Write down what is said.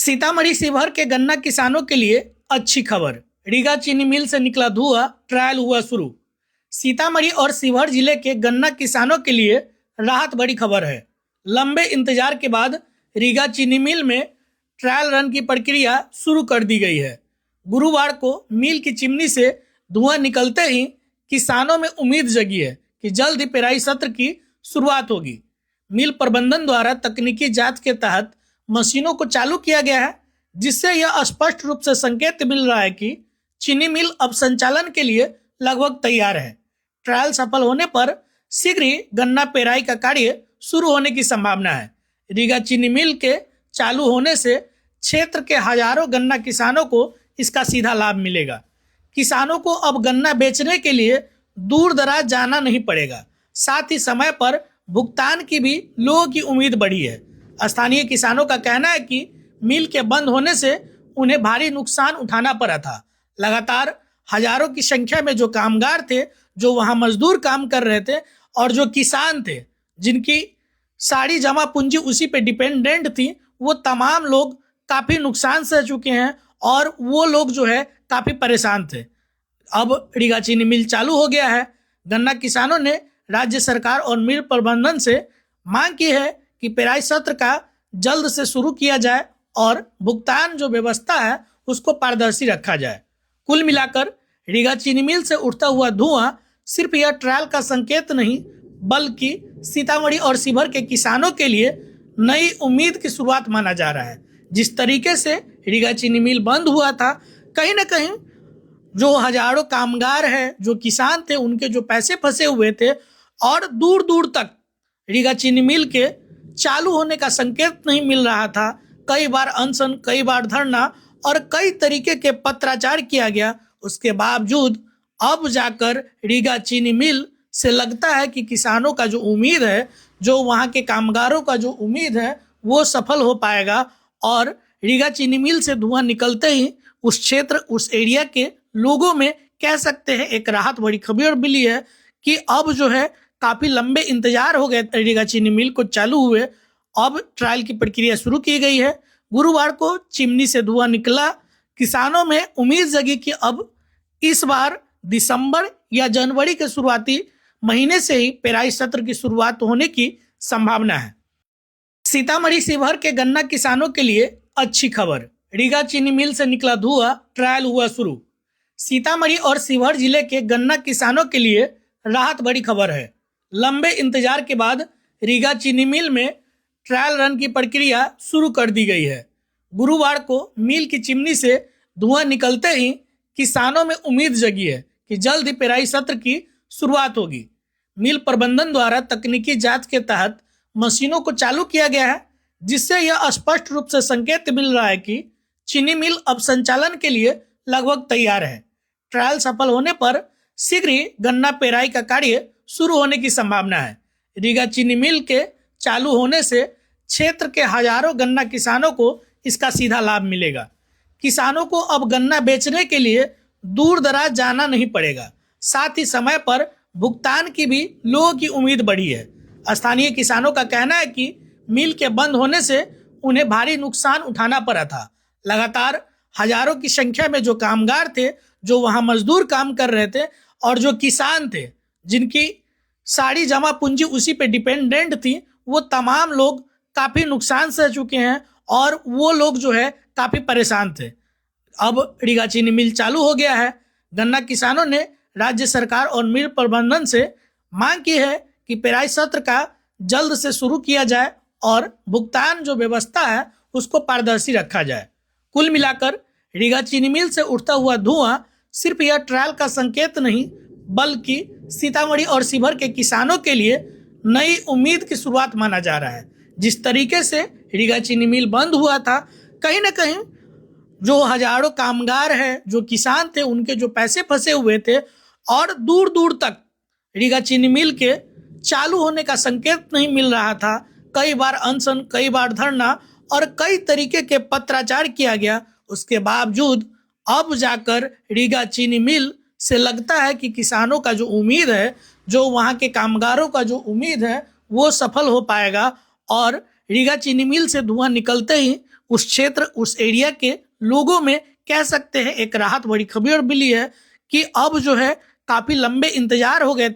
सीतामढ़ी शिवहर के गन्ना किसानों के लिए अच्छी खबर। रीगा चीनी मिल से निकला धुआं, ट्रायल हुआ शुरू। सीतामढ़ी और शिवहर जिले के गन्ना किसानों के लिए राहत बड़ी खबर है। लंबे इंतजार के बाद रीगा चीनी मिल में ट्रायल रन की प्रक्रिया शुरू कर दी गई है। गुरुवार को मिल की चिमनी से धुआं निकलते ही किसानों में उम्मीद जगी है कि जल्द ही पेराई सत्र की शुरुआत होगी। मिल प्रबंधन द्वारा तकनीकी जांच के तहत मशीनों को चालू किया गया है, जिससे यह स्पष्ट रूप से संकेत मिल रहा है कि चीनी मिल अब संचालन के लिए लगभग तैयार है। ट्रायल सफल होने पर शीघ्र ही गन्ना पेराई का कार्य शुरू होने की संभावना है। रीगा चीनी मिल के चालू होने से क्षेत्र के हजारों गन्ना किसानों को इसका सीधा लाभ मिलेगा। किसानों को अब गन्ना बेचने के लिए दूर दराज जाना नहीं पड़ेगा। साथ ही समय पर भुगतान की भी लोगों की उम्मीद बढ़ी है। स्थानीय किसानों का कहना है कि मिल के बंद होने से उन्हें भारी नुकसान उठाना पड़ा था। लगातार हजारों की संख्या में जो कामगार थे, जो वहां मजदूर काम कर रहे थे, और जो किसान थे जिनकी सारी जमा पूंजी उसी पे डिपेंडेंट थी, वो तमाम लोग काफी नुकसान सह चुके हैं और वो लोग जो है काफी परेशान थे। अब रीगा चीनी मिल चालू हो गया है। गन्ना किसानों ने राज्य सरकार और मिल प्रबंधन से मांग की है कि पेराई सत्र का जल्द से शुरू किया जाए और भुगतान जो व्यवस्था है उसको पारदर्शी रखा जाए। कुल मिलाकर रीगा चीनी मिल से उठता हुआ धुआं सिर्फ यह ट्रायल का संकेत नहीं, बल्कि सीतामढ़ी और शिवहर के किसानों के लिए नई उम्मीद की शुरुआत माना जा रहा है। जिस तरीके से रीगा चीनी मिल बंद हुआ था, कहीं ना कहीं जो हजारों कामगार हैं, जो किसान थे, उनके जो पैसे फंसे हुए थे और दूर दूर तक रीगा चीनी मिल के चालू होने का संकेत नहीं मिल रहा था। कई बार अनशन, कई बार धरना और कई तरीके के पत्राचार किया गया। उसके बावजूद अब जाकर रीगा चीनी मिल से लगता है कि किसानों का जो उम्मीद है, जो वहाँ के कामगारों का जो उम्मीद है, वो सफल हो पाएगा। और रीगा चीनी मिल से धुआं निकलते ही उस क्षेत्र, उस एरिया के लोगों में कह सकते हैं एक राहत बड़ी खबर मिली है कि अब जो है काफी लंबे इंतजार हो गए रीगा चीनी मिल को चालू हुए। अब ट्रायल की प्रक्रिया शुरू की गई है। गुरुवार को चिमनी से धुआं निकला। किसानों में उम्मीद जगी कि अब इस बार दिसंबर या जनवरी के शुरुआती महीने से ही पेराई सत्र की शुरुआत होने की संभावना है। सीतामढ़ी शिवहर के गन्ना किसानों के लिए अच्छी खबर। रीगा चीनी मिल से निकला धुआं, ट्रायल हुआ शुरू। सीतामढ़ी और शिवहर जिले के गन्ना किसानों के लिए राहत बड़ी खबर है। लंबे इंतजार के बाद रीगा चीनी मिल में ट्रायल रन की प्रक्रिया शुरू कर दी गई है। गुरुवार को मिल की चिमनी से धुआं निकलते ही किसानों में उम्मीद जगी है कि जल्द ही पेराई सत्र की शुरुआत होगी। मिल प्रबंधन द्वारा तकनीकी जांच के तहत मशीनों को चालू किया गया है, जिससे यह स्पष्ट रूप से संकेत मिल रहा है कि चीनी मिल अब संचालन के लिए लगभग तैयार है। ट्रायल सफल होने पर शीघ्र ही गन्ना पेराई का कार्य शुरू होने की संभावना है। रीगा चीनी मिल के चालू होने से क्षेत्र के हजारों गन्ना किसानों को इसका सीधा लाभ मिलेगा। किसानों को अब गन्ना बेचने के लिए दूर दराज जाना नहीं पड़ेगा। साथ ही समय पर भुगतान की भी लोगों की उम्मीद बढ़ी है। स्थानीय किसानों का कहना है कि मिल के बंद होने से उन्हें भारी नुकसान उठाना पड़ा था। लगातार हजारों की संख्या में जो कामगार थे, जो वहां मजदूर काम कर रहे थे, और जो किसान थे जिनकी सारी जमा पूंजी उसी पे डिपेंडेंट थी, वो तमाम लोग काफी नुकसान सह चुके हैं और वो लोग जो है काफी परेशान थे। अब रीगा चीनी मिल चालू हो गया है। गन्ना किसानों ने राज्य सरकार और मिल प्रबंधन से मांग की है कि पेराई सत्र का जल्द से शुरू किया जाए और भुगतान जो व्यवस्था है उसको पारदर्शी रखा जाए। कुल मिलाकर रीगा चीनी मिल से उठता हुआ धुआं सिर्फ यह ट्रायल का संकेत नहीं, बल्कि सीतामढ़ी और शिवहर के किसानों के लिए नई उम्मीद की शुरुआत माना जा रहा है। जिस तरीके से रीगा चीनी मिल बंद हुआ था, कहीं ना कहीं जो हजारों कामगार हैं, जो किसान थे, उनके जो पैसे फंसे हुए थे और दूर दूर तक रीगा चीनी मिल के चालू होने का संकेत नहीं मिल रहा था। कई बार अनशन, कई बार धरना और कई तरीके के पत्राचार किया गया। उसके बावजूद अब जाकर रीगा चीनी मिल से लगता है कि किसानों का जो उम्मीद है, जो वहाँ के कामगारों का जो उम्मीद है, वो सफल हो पाएगा। और रीगा चीनी मिल से धुआं निकलते ही उस क्षेत्र, उस एरिया के लोगों में कह सकते हैं एक राहत बड़ी खबर मिली है कि अब जो है काफी लंबे इंतजार हो गए